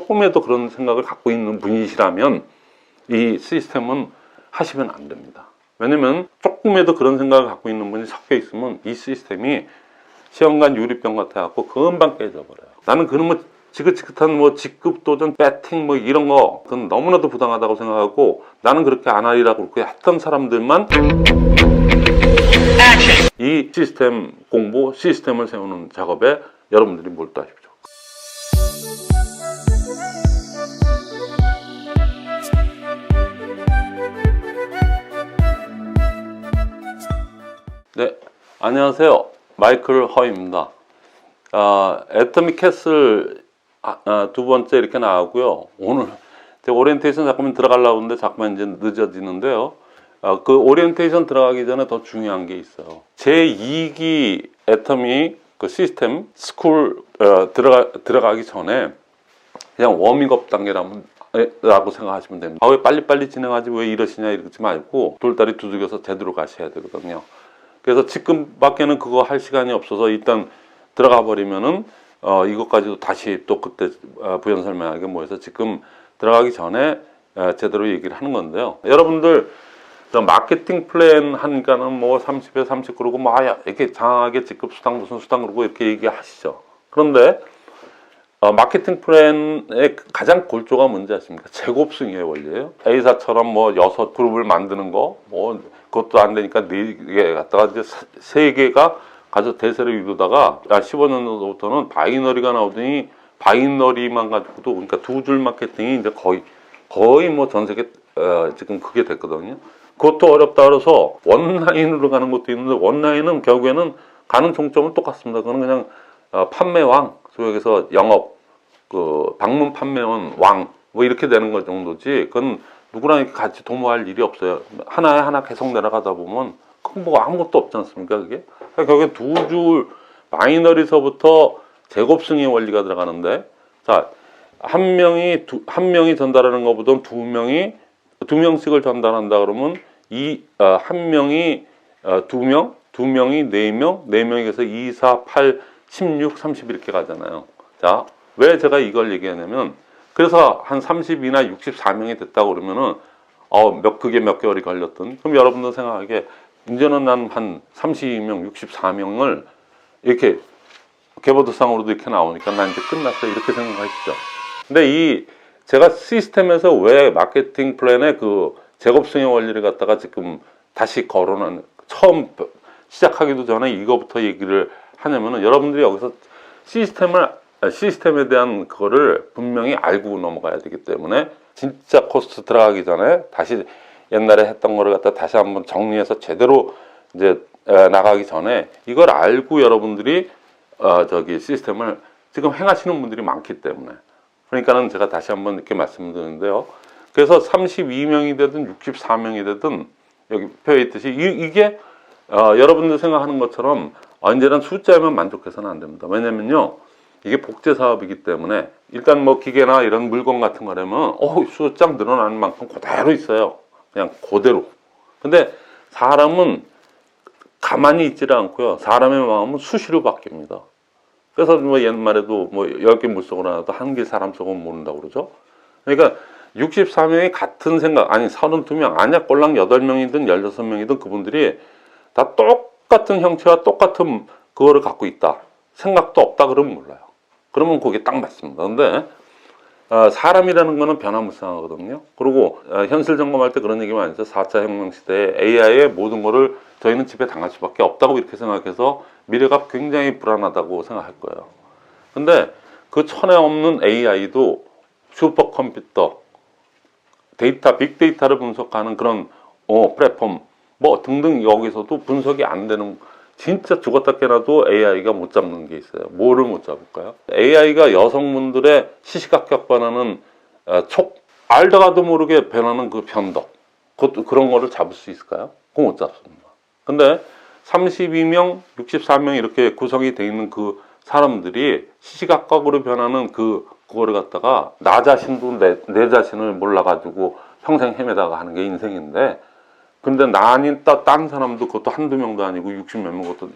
조금이라도 그런 생각을 갖고 있는 분이시라면 이 시스템은 하시면 안 됩니다. 왜냐면 조금이라도 그런 생각을 갖고 있는 분이 섞여 있으면 이 시스템이 시험관 유리병 같아갖고 금방 깨져버려요. 나는 그런 뭐 지긋지긋한 뭐 직급도전, 배팅 뭐 이런 거 그건 너무나도 부당하다고 생각하고, 나는 그렇게 안 하리라고 그렇게 했던 사람들만 이 시스템 공부, 시스템을 세우는 작업에 여러분들이 몰두하십시오. 네, 안녕하세요. 마이클 허입니다. 애터믹 캐슬 두 번째 이렇게 나오고요. 오늘 제가 오리엔테이션 잠깐만 들어가려고 하는데 잠깐만 이제 늦어지는데요. 그 오리엔테이션 들어가기 전에 더 중요한 게 있어요. 제2기 애터믹 그 시스템 스쿨 들어가기 전에 그냥 워밍업 단계라고 생각하시면 됩니다. 왜 빨리빨리 진행하지 왜 이러시냐 이러지 말고 돌다리 두들겨서 제대로 가셔야 되거든요. 그래서 지금밖에는 그거 할 시간이 없어서 일단 들어가 버리면은 이것까지도 다시 또 그때 부연 설명하게 모여서 지금 들어가기 전에 제대로 얘기를 하는 건데요. 여러분들 마케팅 플랜 하니까는 뭐 30에 30 그러고 뭐 이렇게 장하게 직급 수당 무슨 수당 그러고 이렇게 얘기하시죠. 그런데 마케팅 플랜의 가장 골조가 뭔지 아십니까? 제곱승의 원리예요. A사처럼 뭐 6그룹을 만드는 거, 뭐 그것도 안 되니까 4개 갖다가 이제 3개가 가서 대세를 이루다가 15년도부터는 바이너리가 나오더니 바이너리만 가지고도, 그러니까 두 줄 마케팅이 이제 거의 뭐 전 세계 지금 그게 됐거든요. 그것도 어렵다 그래서 원라인으로 가는 것도 있는데, 원라인은 결국에는 가는 종점은 똑같습니다. 그거는 그냥 판매왕, 소위에서 영업, 방문 판매원 왕, 뭐 이렇게 되는 것 정도지, 그건 누구랑 이렇게 같이 도모할 일이 없어요. 하나에 하나 계속 내려가다 보면, 그건 뭐 아무것도 없지 않습니까, 그게? 결국엔 두 줄 바이너리서부터 제곱승의 원리가 들어가는데, 자, 한 명이 전달하는 것보다 두 명씩을 전달한다 그러면 한 명이 두 명이 네 명이 그래서 2, 4, 8, 16, 30 이렇게 가잖아요. 자, 왜 제가 이걸 얘기하냐면, 그래서 한 30이나 64명이 됐다고 그러면은 그게 몇 개월이 걸렸던, 그럼 여러분들 생각하기에 이제는 난 한 32명, 64명을 이렇게 개보드상으로도 이렇게 나오니까 난 이제 끝났어 이렇게 생각하시죠. 근데 제가 시스템에서 왜 마케팅 플랜의 그 제곱승의 원리를 갖다가 지금 다시 거론한, 처음 시작하기도 전에 이거부터 얘기를 하냐면은, 여러분들이 여기서 시스템에 대한 그거를 분명히 알고 넘어가야 되기 때문에, 진짜 코스트 들어가기 전에 다시 옛날에 했던 거를 갖다 다시 한번 정리해서 제대로 이제 나가기 전에 이걸 알고 여러분들이 시스템을 지금 행하시는 분들이 많기 때문에, 그러니까는 제가 다시 한번 이렇게 말씀드리는데요. 그래서 32명이 되든 64명이 되든 여기 표에 있듯이 이게 여러분들 생각하는 것처럼 언제나 숫자에만 만족해서는 안 됩니다. 왜냐면요, 이게 복제 사업이기 때문에 일단 뭐 기계나 이런 물건 같은 거라면 숫자 늘어나는 만큼 그대로 있어요. 그냥 그대로. 근데 사람은 가만히 있지를 않고요. 사람의 마음은 수시로 바뀝니다. 그래서 뭐 옛말에도 뭐 10개 물속으로 나도 한 개 사람 속은 모른다고 그러죠. 그러니까 64명이 같은 생각, 아니 32명, 아니야 꼴랑 8명이든 16명이든 그분들이 다 똑같은 형체와 똑같은 그거를 갖고 있다. 생각도 없다 그러면 몰라요. 그러면 그게 딱 맞습니다. 근데 사람이라는 거는 변화무쌍하거든요. 그리고 현실 점검할 때 그런 얘기 많이 했어요. 4차 혁명 시대에 AI의 모든 거를 저희는 집에 당할 수밖에 없다고 이렇게 생각해서 미래가 굉장히 불안하다고 생각할 거예요. 근데 그 천에 없는 AI도 슈퍼컴퓨터, 빅데이터를 분석하는 그런 플랫폼 뭐 등등, 여기서도 분석이 안 되는, 진짜 죽었다 깨나도 AI가 못 잡는 게 있어요. 뭐를 못 잡을까요? AI가 여성분들의 시시각각 변하는 알다가도 모르게 변하는 그 변덕, 그런 거를 잡을 수 있을까요? 그거 못 잡습니다. 근데 32명, 64명 이렇게 구성이 되어 있는 그 사람들이 시시각각으로 변하는 그거를 갖다가 나 자신도 내 자신을 몰라가지고 평생 헤매다가 하는 게 인생인데, 근데 나 아닌 딴 사람도 그것도 한두 명도 아니고 60몇 명, 그것도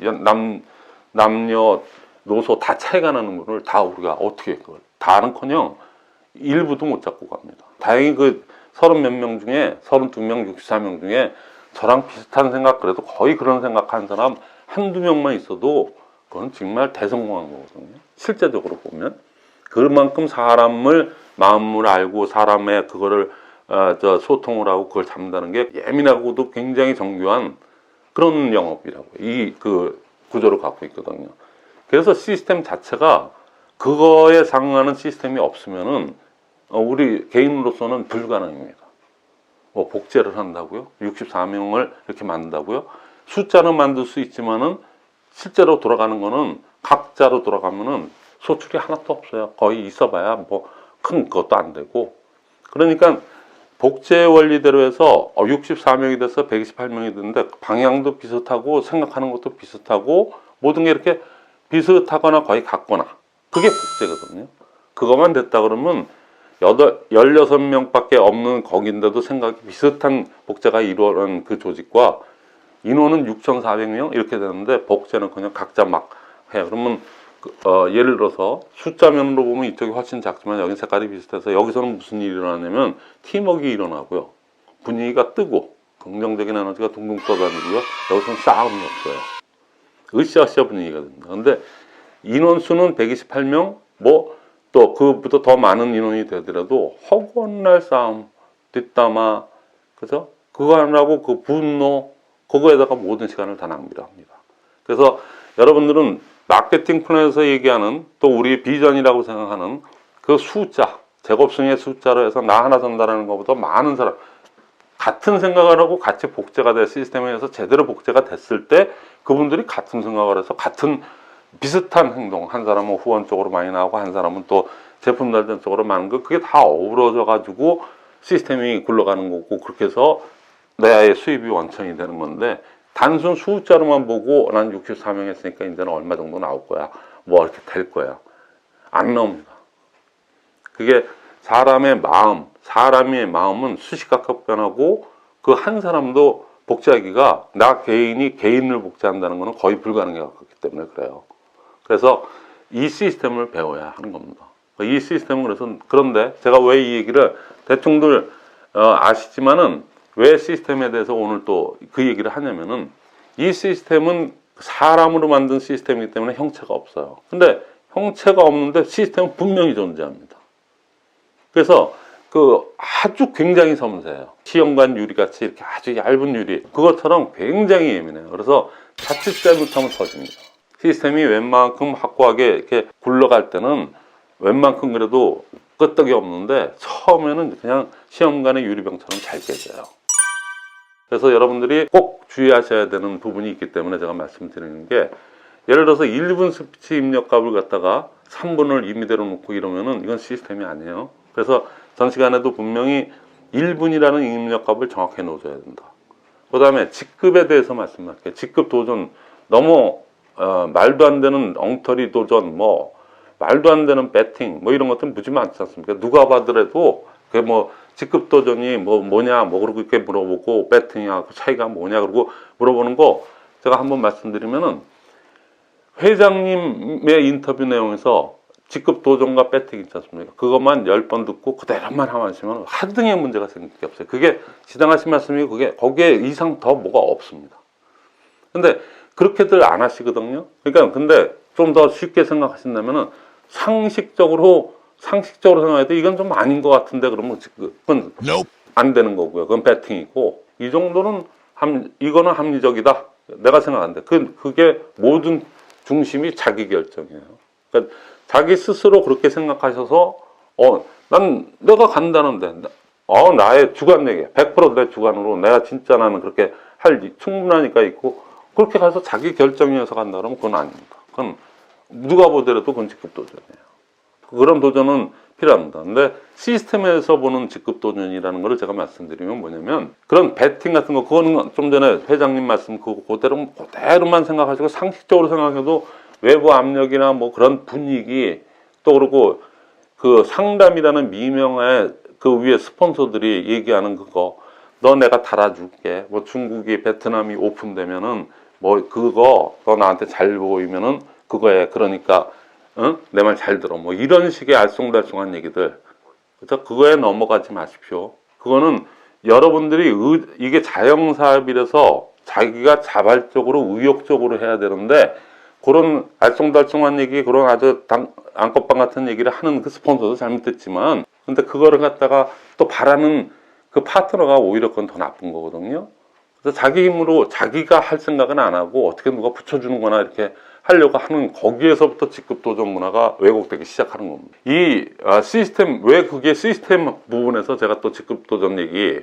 남녀 노소 다 차이가 나는 거를 다 우리가 어떻게 그걸 다는커녕 일부도 못 잡고 갑니다. 다행히 그 30 몇 명 중에 32명, 64명 중에 저랑 비슷한 생각, 그래도 거의 그런 생각하는 사람 한두 명만 있어도 그건 정말 대성공한 거거든요. 실제적으로 보면 그만큼 사람을 마음을 알고 사람의 그거를 소통을 하고 그걸 잡는다는 게 예민하고도 굉장히 정교한 그런 영업이라고 이 그 구조를 갖고 있거든요. 그래서 시스템 자체가 그거에 상응하는 시스템이 없으면은 우리 개인으로서는 불가능입니다. 뭐 복제를 한다고요? 64명을 이렇게 만든다고요? 숫자는 만들 수 있지만은 실제로 돌아가는 거는 각자로 돌아가면은 소출이 하나도 없어요. 거의 있어봐야 뭐 큰 것도 안 되고. 그러니까 복제 원리대로 해서 64명이 돼서 128명이 됐는데 방향도 비슷하고 생각하는 것도 비슷하고 모든 게 이렇게 비슷하거나 거의 같거나 그게 복제거든요. 그것만 됐다 그러면 16명밖에 없는 거긴데도 생각이 비슷한 복제가 이루어진 그 조직과 인원은 6,400명 이렇게 되는데 복제는 그냥 각자 막 해요. 그러면 예를 들어서 숫자면으로 보면 이쪽이 훨씬 작지만 여기 색깔이 비슷해서 여기서는 무슨 일이 일어나냐면 팀워크가 일어나고요. 분위기가 뜨고 긍정적인 에너지가 둥둥 떠다니고요. 여기서는 싸움이 없어요. 으쌰으쌰 분위기가 됩니다. 근데 인원수는 128명 뭐 또 그보다 더 많은 인원이 되더라도 허구한 싸움, 뒷담화, 그죠? 그거 하느라고 그 분노, 그거에다가 모든 시간을 다 낭비를 합니다. 그래서 여러분들은 마케팅 플랜에서 얘기하는 또 우리 비전이라고 생각하는 그 숫자, 제곱승의 숫자로 해서 나 하나 전달하는 것보다 많은 사람, 같은 생각을 하고 같이 복제가 될 시스템에 의해서 제대로 복제가 됐을 때 그분들이 같은 생각을 해서 같은 비슷한 행동, 한 사람은 후원 쪽으로 많이 나오고 한 사람은 또 제품 발전 쪽으로 많은 거, 그게 다 어우러져 가지고 시스템이 굴러가는 거고 그렇게 해서 내의 수입이 원천이 되는 건데 단순 숫자로만 보고 난 64명 했으니까 이제는 얼마 정도 나올 거야 뭐 이렇게 될 거야 안 나옵니다. 그게 사람의 마음은 수시각각 변하고 그 한 사람도 복제하기가 나 개인이 개인을 복제한다는 것은 거의 불가능에 가깝기 때문에 그래요. 그래서 이 시스템을 배워야 하는 겁니다. 이 시스템은 그런데 제가 왜 이 얘기를 대충들 아시지만은 왜 시스템에 대해서 오늘 또 그 얘기를 하냐면은 이 시스템은 사람으로 만든 시스템이기 때문에 형체가 없어요. 근데 형체가 없는데 시스템은 분명히 존재합니다. 그래서 그 아주 굉장히 섬세해요. 시험관 유리같이 이렇게 아주 얇은 유리 그것처럼 굉장히 예민해요. 그래서 자칫 잘못하면 터집니다. 시스템이 웬만큼 확고하게 이렇게 굴러갈 때는 웬만큼 그래도 끄떡이 없는데 처음에는 그냥 시험관의 유리병처럼 잘 깨져요. 그래서 여러분들이 꼭 주의하셔야 되는 부분이 있기 때문에 제가 말씀드리는 게 예를 들어서 1분 스피치 입력값을 갖다가 3분을 임의대로 놓고 이러면은 이건 시스템이 아니에요. 그래서 전 시간에도 분명히 1분이라는 입력값을 정확히 놓아줘야 된다. 그 다음에 직급에 대해서 말씀할게요. 직급 도전 너무 말도 안 되는 엉터리 도전 뭐 말도 안 되는 배팅 뭐 이런 것들은 무지 많지 않습니까? 누가 봐더라도 그게 뭐 직급 도전이 뭐냐 뭐 그러고 이렇게 물어보고 배팅하고 차이가 뭐냐 그러고 물어보는 거 제가 한번 말씀드리면은 회장님의 인터뷰 내용에서 직급 도전과 배팅 있지 않습니까? 그것만 10번 듣고 그대로만 하시면 하등의 문제가 생길 게 없어요. 그게 지당하신 말씀이고 그게 거기에 이상 더 뭐가 없습니다. 근데 그렇게들 안 하시거든요. 그러니까 근데 좀 더 쉽게 생각하신다면은 상식적으로 생각해도 이건 좀 아닌 것 같은데 그러면 그건 안 되는 거고요. 그건 배팅이고 이 정도는 이거는 합리적이다. 내가 생각하는데 그게 모든 중심이 자기 결정이에요. 그러니까 자기 스스로 그렇게 생각하셔서 난 내가 간다는데 나의 주관 얘기 100% 내 주관으로 내가 진짜 나는 그렇게 할 충분하니까 있고 그렇게 가서 자기 결정이어서 간다 그러면 그건 아닙니다. 그건 누가 보더라도 그건 직급 도전이에요. 그런 도전은 필요합니다. 근데 시스템에서 보는 직급 도전이라는 걸 제가 말씀드리면 뭐냐면 그런 배팅 같은 거 그거는 좀 전에 회장님 말씀 그대로만 생각하시고 상식적으로 생각해도 외부 압력이나 뭐 그런 분위기 또 그리고 그 상담이라는 미명의 그 위에 스폰서들이 얘기하는 그거 너 내가 달아줄게 뭐 중국이 베트남이 오픈되면은 뭐 그거 너 나한테 잘 보이면은 그거에 그러니까 내 말 잘 들어 뭐 이런 식의 알쏭달쏭한 얘기들 그래서 그거에 넘어가지 마십시오. 그거는 여러분들이 이게 자영사업이라서 자기가 자발적으로 의욕적으로 해야 되는데 그런 알쏭달쏭한 얘기, 그런 아주 안것방 같은 얘기를 하는 그 스폰서도 잘못됐지만, 근데 그거를 갖다가 또 바라는 그 파트너가 오히려 그건 더 나쁜 거거든요. 그래서 자기 힘으로 자기가 할 생각은 안 하고 어떻게 누가 붙여주는 거나 이렇게 하려고 하는, 거기에서부터 직급 도전 문화가 왜곡되기 시작하는 겁니다. 이 시스템, 왜 그게 시스템 부분에서 제가 또 직급 도전 얘기,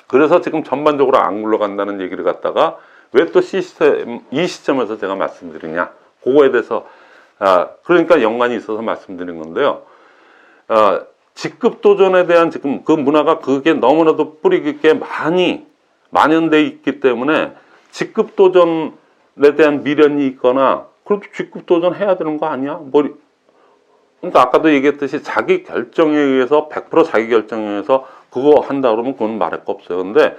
그래서 지금 전반적으로 안 굴러간다는 얘기를 갖다가 왜 또 시스템, 이 시점에서 제가 말씀드리냐, 그거에 대해서 그러니까 연관이 있어서 말씀드린 건데요. 직급 도전에 대한 지금 그 문화가 그게 너무나도 뿌리 깊게 많이 만연돼 있기 때문에 직급 도전에 대한 미련이 있거나, 그래도 직급 도전 해야 되는 거 아니야? 그러니까 아까도 얘기했듯이 자기 결정에 의해서 100% 자기 결정에 의해서 그거 한다 그러면 그건 말할 거 없어요. 근데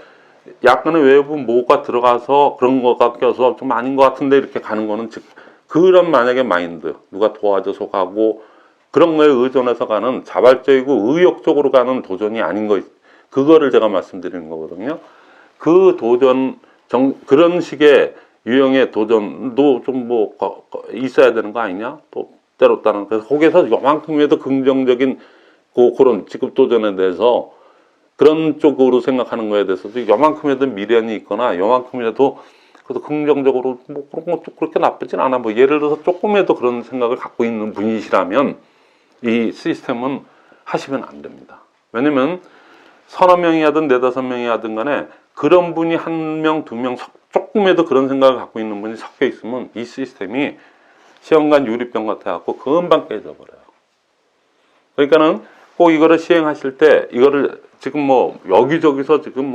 약간의 외부 뭐가 들어가서 그런 거가 껴서 좀 아닌 것 같은데 이렇게 가는 거는, 즉 그런 만약에 마인드, 누가 도와줘서 가고 그런 거에 의존해서 가는 자발적이고 의욕적으로 가는 도전이 아닌 거, 그거를 제가 말씀드리는 거거든요. 그 도전, 그런 식의 유형의 도전도 좀 있어야 되는 거 아니냐? 또 때로 따른. 그래서 거기에서 요만큼이라도 긍정적인 그런 직급 도전에 대해서 그런 쪽으로 생각하는 거에 대해서도 요만큼이라도 미련이 있거나 요만큼이라도 그래도 긍정적으로 그런 것도 그렇게 나쁘진 않아. 예를 들어서 조금이라도 그런 생각을 갖고 있는 분이시라면 이 시스템은 하시면 안 됩니다. 왜냐면 서너 명이 하든 네다섯 명이 하든 간에 그런 분이 한 명, 두 명, 조금이라도 그런 생각을 갖고 있는 분이 섞여 있으면 이 시스템이 시험관 유리병 같아갖고 금방 깨져버려요. 그러니까는 꼭 이거를 시행하실 때, 이거를 지금 여기저기서 지금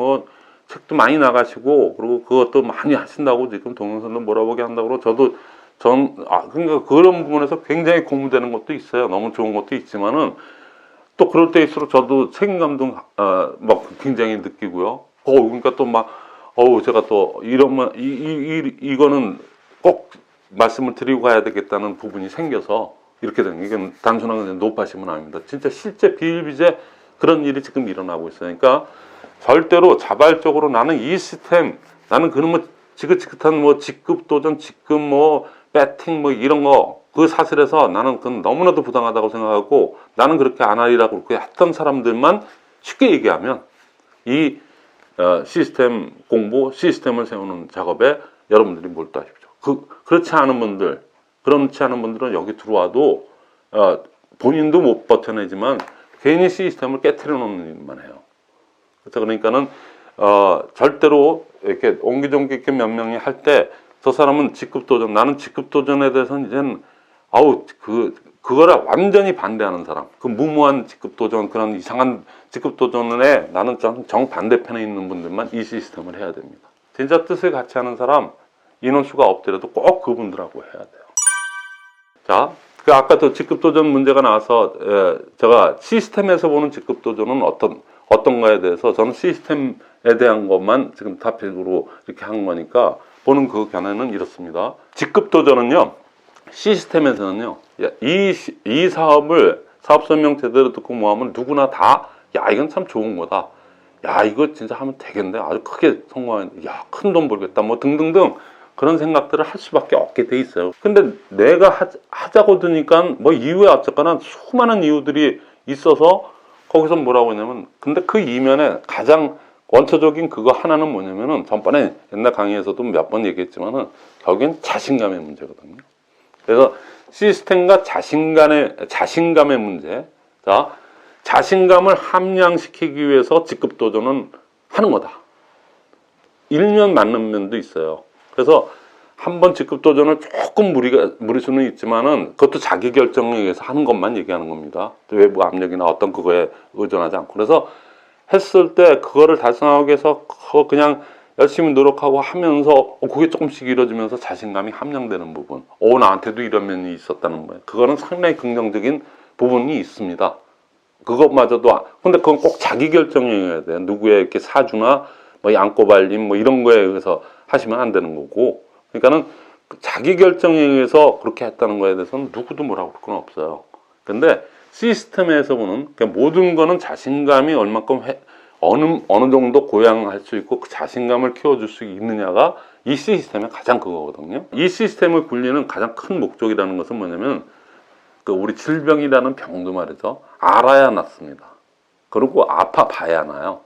책도 많이 나가시고, 그리고 그것도 많이 하신다고 지금 동영상도 몰아보게 한다고, 그러니까 그런 부분에서 굉장히 고무되는 것도 있어요. 너무 좋은 것도 있지만은, 또 그럴 때일수록 저도 책임감도 굉장히 느끼고요. 그러니까 또 제가 또 이거는 꼭 말씀을 드리고 가야 되겠다는 부분이 생겨서 이렇게 되는, 이건 단순한 노파심은 아닙니다. 진짜 실제 비일비재 그런 일이 지금 일어나고 있어요. 그러니까 절대로 자발적으로 나는 이 시스템, 나는 그런 지긋지긋한 직급 도전, 직급 배팅 이런 거, 그 사실에서 나는 그건 너무나도 부당하다고 생각하고, 나는 그렇게 안 하리라고 그렇게 했던 사람들만, 쉽게 얘기하면 이 시스템 공부, 시스템을 세우는 작업에 여러분들이 몰두하십시오. 그렇지 않은 분들은 여기 들어와도 본인도 못 버텨내지만 괜히 시스템을 깨트려 놓는 일만 해요. 그래서 그러니까는 절대로 이렇게 옹기종기 있게 몇 명이 할 때 저 사람은 직급 도전, 나는 직급 도전에 대해서는 이제는 그거를 완전히 반대하는 사람, 그 무모한 직급 도전, 그런 이상한 직급 도전에 나는 정반대편에 있는 분들만 이 시스템을 해야 됩니다. 진짜 뜻을 같이 하는 사람, 인원수가 없더라도 꼭 그분들하고 해야 돼요. 자, 아까도 직급 도전 문제가 나와서 제가 시스템에서 보는 직급 도전은 어떤가에 대해서, 저는 시스템에 대한 것만 지금 타픽으로 이렇게 한 거니까 보는 그 견해는 이렇습니다. 직급 도전은요, 시스템에서는요, 이 사업을 사업 설명 제대로 듣고 하면 누구나 다, 이건 참 좋은 거다, 이거 진짜 하면 되겠네, 아주 크게 성공하는, 큰 돈 벌겠다, 등등등 그런 생각들을 할 수밖에 없게 돼 있어요. 근데 내가 하자고 드니까 이유에 어쨌거나 수많은 이유들이 있어서 거기서 뭐라고 했냐면, 근데 그 이면에 가장 원초적인 그거 하나는 뭐냐면은, 전번에 옛날 강의에서도 몇 번 얘기했지만은 결국엔 자신감의 문제거든요. 그래서 시스템과 자신감의 문제. 자, 자신감을 함양시키기 위해서 직급 도전은 하는 거다. 일면 맞는 면도 있어요. 그래서 한번 직급 도전을 조금 무리수는 있지만은 그것도 자기 결정에 의해서 하는 것만 얘기하는 겁니다. 외부 압력이나 어떤 그거에 의존하지 않고. 그래서 했을 때 그거를 달성하기 위해서 그냥 열심히 노력하고 하면서 그게 조금씩 이루어지면서 자신감이 함양되는 부분, 나한테도 이런 면이 있었다는 거예요. 그거는 상당히 긍정적인 부분이 있습니다. 그것마저도, 근데 그건 꼭 자기 결정이어야 돼요. 누구의 이렇게 사주나 양꼬발림 이런 거에 의해서 하시면 안 되는 거고. 그러니까는 자기 결정에 의해서 그렇게 했다는 거에 대해서는 누구도 뭐라고 그럴 건 없어요. 근데 시스템에서 보는, 그러니까 모든 거는 자신감이 얼마큼 어느 정도 고양할 수 있고 그 자신감을 키워줄 수 있느냐가 이 시스템의 가장 그거거든요. 이 시스템을 굴리는 가장 큰 목적이라는 것은 뭐냐면 그 우리 질병이라는 병도 말이죠. 알아야 낫습니다. 그리고 아파봐야 나요.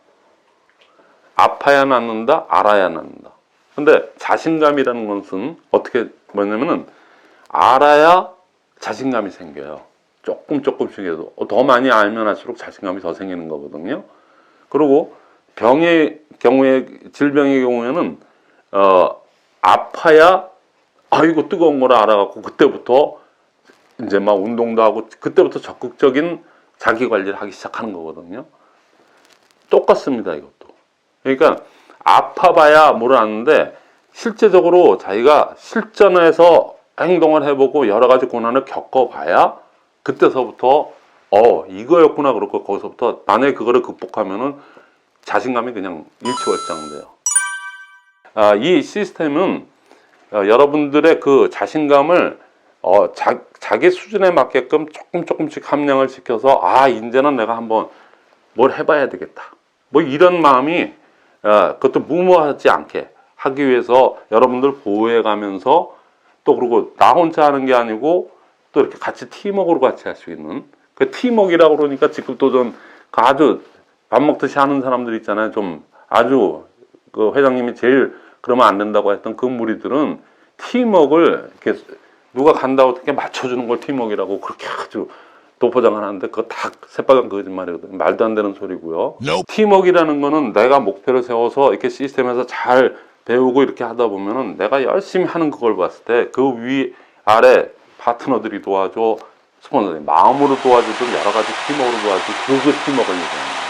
아파야 낫는다, 알아야 낫는다. 근데 자신감이라는 것은 어떻게 뭐냐면은 알아야 자신감이 생겨요. 조금씩 해도 더 많이 알면 할수록 자신감이 더 생기는 거거든요. 그리고 병의 경우에, 질병의 경우에는 아파야 아이고 뜨거운 걸 알아갖고 그때부터 이제 막 운동도 하고 그때부터 적극적인 자기 관리를 하기 시작하는 거거든요. 똑같습니다, 이것도. 그러니까 아파봐야 뭘 아는데 실제적으로 자기가 실전에서 행동을 해보고 여러 가지 고난을 겪어봐야 그때서부터 이거였구나. 그렇고 거기서부터 만약에 그거를 극복하면은 자신감이 그냥 일취월장돼요. 이 시스템은 여러분들의 그 자신감을 자기 수준에 맞게끔 조금씩 함량을 시켜서 이제는 내가 한번 뭘 해봐야 되겠다. 뭐 이런 마음이 그것도 무모하지 않게 하기 위해서 여러분들 보호해가면서 또 그리고 나 혼자 하는 게 아니고 또 이렇게 같이 팀워크로 같이 할 수 있는 그 팀워크라고 그러니까 지금 또 좀 아주 밥 먹듯이 하는 사람들 있잖아요. 좀 아주 그 회장님이 제일 그러면 안 된다고 했던 그 무리들은 팀워크를 이렇게 누가 간다고 어떻게 맞춰주는 걸 팀워크라고 그렇게 아주 도포장을 하는데 그거 다 새빨간 거짓말이거든요. 말도 안 되는 소리고요. 팀워크라는 거는 내가 목표를 세워서 이렇게 시스템에서 잘 배우고 이렇게 하다 보면은 내가 열심히 하는 그걸 봤을 때 그 위 아래 파트너들이 도와줘, 스폰서들이 마음으로 도와주든 여러 가지 팀워크로 도와주든 그 팀워크를 얘기하는 겁니다.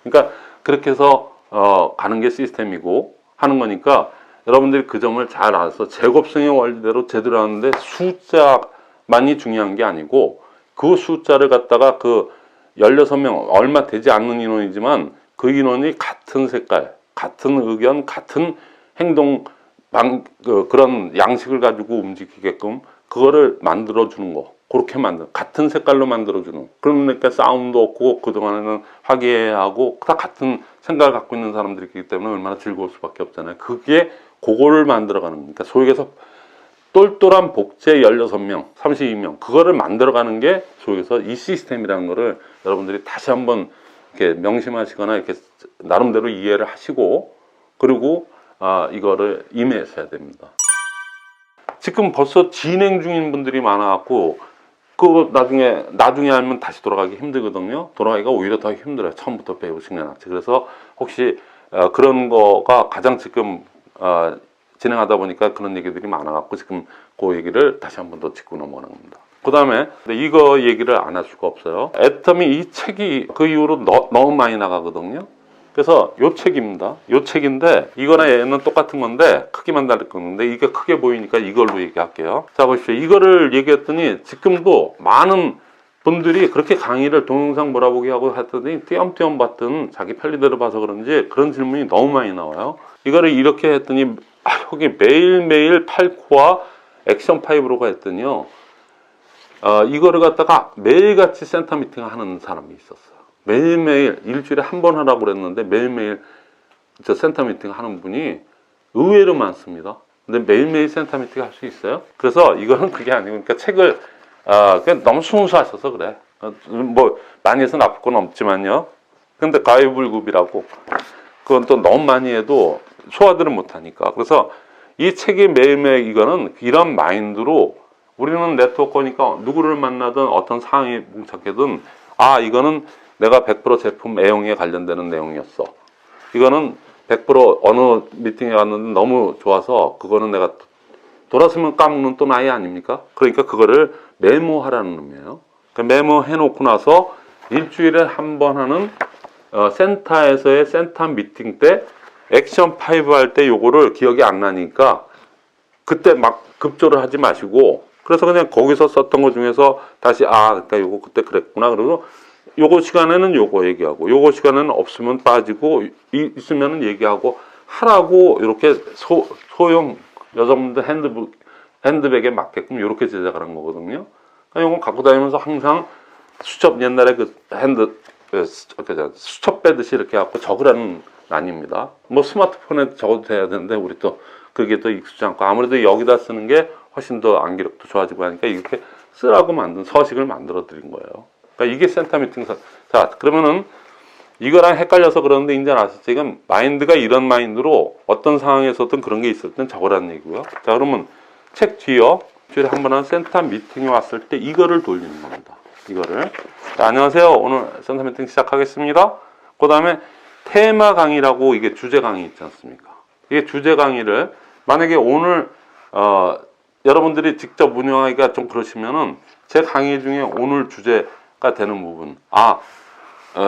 그러니까 그렇게 해서 가는 게 시스템이고 하는 거니까 여러분들이 그 점을 잘 알아서 제곱성의 원리대로 제대로 하는데 숫자만이 중요한 게 아니고 그 숫자를 갖다가 그 16명 얼마 되지 않는 인원이지만 그 인원이 같은 색깔, 같은 의견, 같은 행동 그런 양식을 가지고 움직이게끔 그거를 만들어주는 거. 그렇게 같은 색깔로 만들어주는. 그러니까 싸움도 없고 그동안에는 화기애애하고 다 같은 생각을 갖고 있는 사람들이기 때문에 얼마나 즐거울 수밖에 없잖아요. 그거를 만들어가는 그러니까 소위 해서 똘똘한 복제 16명, 32명 그거를 만들어가는 게 소위 해서 이 시스템이라는 거를 여러분들이 다시 한번 이렇게 명심하시거나 이렇게 나름대로 이해를 하시고 그리고 이거를 임해서야 됩니다. 지금 벌써 진행 중인 분들이 많아갖고 그거 나중에 알면 다시 돌아가기 힘들거든요. 돌아가기가 오히려 더 힘들어요. 처음부터 배우시는 게 낫지. 그래서 혹시 그런 거가 가장 지금 진행하다 보니까 그런 얘기들이 많아갖고 지금 그 얘기를 다시 한번 더 짚고 넘어가는 겁니다. 그 다음에 이거 얘기를 안 할 수가 없어요. 애터미 이 책이 그 이후로 너무 많이 나가거든요. 그래서 요 책입니다. 요 책인데 이거나 얘는 똑같은 건데 크기만 다를 건데 이게 크게 보이니까 이걸로 얘기할게요. 자 보십시오. 이거를 얘기했더니 지금도 많은 분들이 그렇게 강의를 동영상 몰아보기 하고 했더니 띄엄띄엄 봤던 자기 편리대로 봐서 그런지 그런 질문이 너무 많이 나와요. 이거를 이렇게 했더니 여기 매일매일 8코어 액션 5로가 했더니요. 이거를 갖다가 매일같이 센터 미팅 하는 사람이 있었어요. 매일매일 일주일에 한 번 하라고 그랬는데 매일매일 저 센터 미팅 하는 분이 의외로 많습니다. 근데 매일매일 센터 미팅 할 수 있어요? 그래서 이거는 그게 아니고 그러니까 책을 그냥 너무 순수하셔서 그래. 뭐 많이 해서 나쁠 건 없지만요. 근데 가위불급이라고 그건 또 너무 많이 해도 소화들을 못하니까. 그래서 이 책이 매일매일 이거는 이런 마인드로 우리는 네트워커니까 누구를 만나든 어떤 상황이 뭉쳤게든 이거는 내가 100% 제품 애용에 관련되는 내용이었어. 이거는 100% 어느 미팅에 갔는데 너무 좋아서 그거는 내가 돌아서면 까먹는 또 나이 아닙니까? 그러니까 그거를 메모하라는 의미예요. 그러니까 메모해놓고 나서 일주일에 한 번 하는 센터에서의 센터 미팅 때 액션 5 할 때 요거를 기억이 안 나니까 그때 막 급조를 하지 마시고 그래서 그냥 거기서 썼던 것 중에서 다시 그러니까 요거 그때 그랬구나. 그리고 요거 시간에는 요거 얘기하고 요거 시간에는 없으면 빠지고 있으면 얘기하고 하라고 이렇게 소형 여성분들 핸드백에 맞게끔 이렇게 제작을 한 거거든요. 그러니까 요거 갖고 다니면서 항상 수첩 옛날에 그 수첩 빼듯이 이렇게 갖고 적으라는 란입니다. 뭐 스마트폰에 적어도 돼야 되는데 우리 또 그게 또 익숙지 않고 아무래도 여기다 쓰는 게 훨씬 더 암기력도 좋아지고 하니까 이렇게 쓰라고 만든 서식을 만들어 드린 거예요. 그러니까 이게 센터 미팅 자, 그러면은 이거랑 헷갈려서 그러는데 이제 아시죠? 지금 마인드가 이런 마인드로 어떤 상황에서든 그런 게 있을 땐 적으라는 얘기고요. 자, 그러면 책 뒤에 한번 한 센터 미팅이 왔을 때 이거를 돌리는 겁니다. 이거를. 자, 안녕하세요. 오늘 센터 미팅 시작하겠습니다. 그 다음에 테마 강의라고 이게 주제 강의 있지 않습니까? 이게 주제 강의를 만약에 오늘 여러분들이 직접 운영하기가 좀 그러시면은 제 강의 중에 오늘 주제가 되는 부분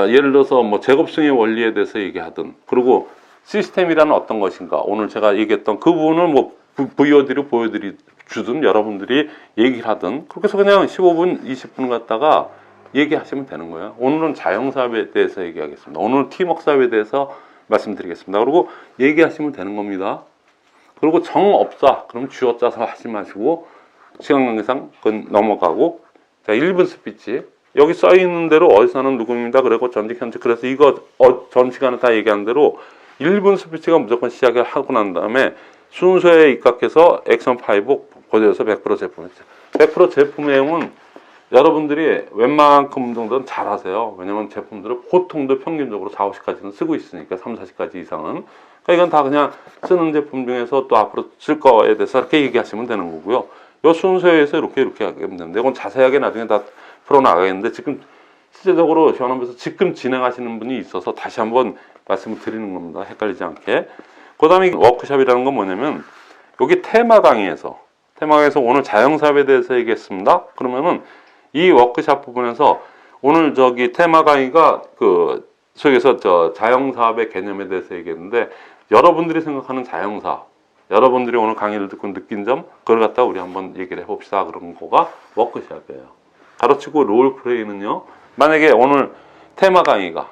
예를 들어서 뭐 제곱승의 원리에 대해서 얘기하든 그리고 시스템이라는 어떤 것인가 오늘 제가 얘기했던 그 부분을 뭐 VOD로 보여주든 여러분들이 얘기를 하든 그렇게 해서 그냥 15분 20분 갖다가 얘기하시면 되는 거예요. 오늘은 자영사업에 대해서 얘기하겠습니다. 오늘은 팀워크사업에 대해서 말씀드리겠습니다. 그리고 얘기하시면 되는 겁니다. 그리고 정 없다 그럼 쥐어 짜서 하지 마시고 시간 관계상 그건 넘어가고 자 1분 스피치 여기 써 있는 대로 어디서는 누구입니다. 그리고 전직 현직 그래서 이거 전 시간에 다 얘기한 대로 1분 스피치가 무조건 시작을 하고 난 다음에 순서에 입각해서 액션 5 고대에서 100% 제품 100% 제품 내용은 여러분들이 웬만큼 정도는 잘 하세요. 왜냐면 제품들을 보통도 평균적으로 4, 50까지는 쓰고 있으니까 3, 40까지 이상은 그러니까 이건 다 그냥 쓰는 제품 중에서 또 앞으로 쓸 거에 대해서 이렇게 얘기하시면 되는 거고요. 이 순서에서 이렇게 하면 되는데 이건 자세하게 나중에 다 풀어나가겠는데 지금 실제적으로 시원하면서 지금 진행하시는 분이 있어서 다시 한번 말씀을 드리는 겁니다. 헷갈리지 않게. 그 다음에 워크숍이라는 건 뭐냐면 여기 테마 강의에서 오늘 자영사업에 대해서 얘기했습니다. 그러면은 이 워크숍 부분에서 오늘 저기 테마 강의가 그 속에서 자영사업의 개념에 대해서 얘기했는데 여러분들이 생각하는 자영사업 여러분들이 오늘 강의를 듣고 느낀 점 그걸 갖다 우리 한번 얘기를 해봅시다. 그런 거가 워크숍이에요. 가로치고 롤플레이는요. 만약에 오늘 테마 강의가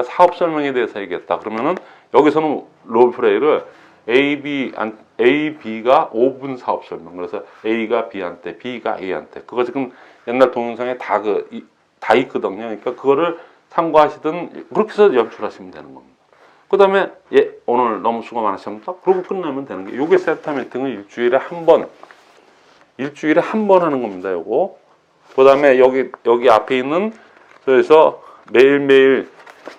사업 설명에 대해서 얘기했다. 그러면은 여기서는 롤플레이를 B가 5분 사업 설명. 그래서 A가 B한테, B가 A한테. 그거 지금 옛날 동영상에 다 있거든요. 그러니까 그거를 참고하시든 그렇게 해서 연출하시면 되는 겁니다. 그 다음에 오늘 너무 수고 많으셨습니다. 그러고 끝나면 되는 게 요게 센터 미팅을 일주일에 한 번 하는 겁니다. 요거. 그 다음에 여기 앞에 있는 그래서 매일매일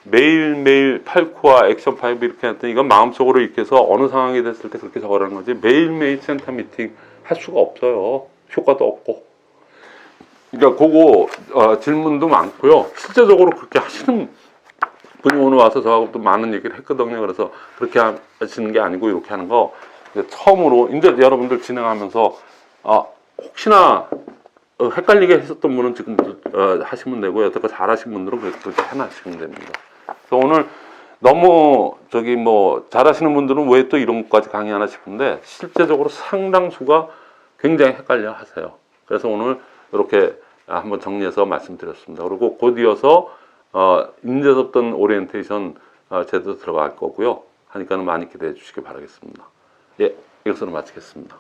8코어 액션 5 이렇게 했더니 이건 마음속으로 이렇게 해서 어느 상황이 됐을 때 그렇게 적어라는 거지 매일매일 센터 미팅 할 수가 없어요. 효과도 없고. 그러니까 그거 질문도 많고요. 실제적으로 그렇게 하시는 분이 오늘 와서 저하고 또 많은 얘기를 했거든요. 그래서 그렇게 하시는 게 아니고 이렇게 하는 거 처음으로 이제 여러분들 진행하면서 혹시나 헷갈리게 했었던 분은 지금 하시면 되고 여태껏 잘하신 분들은 그렇게 해놔시면 됩니다. 그래서 오늘 너무 잘하시는 분들은 왜 또 이런 것까지 강의하나 싶은데 실제적으로 상당수가 굉장히 헷갈려 하세요. 그래서 오늘 이렇게 한번 정리해서 말씀드렸습니다. 그리고 곧 이어서 인재섭던 오리엔테이션 제도 들어갈 거고요. 하니까는 많이 기대해 주시기 바라겠습니다. 예, 이것으로 마치겠습니다.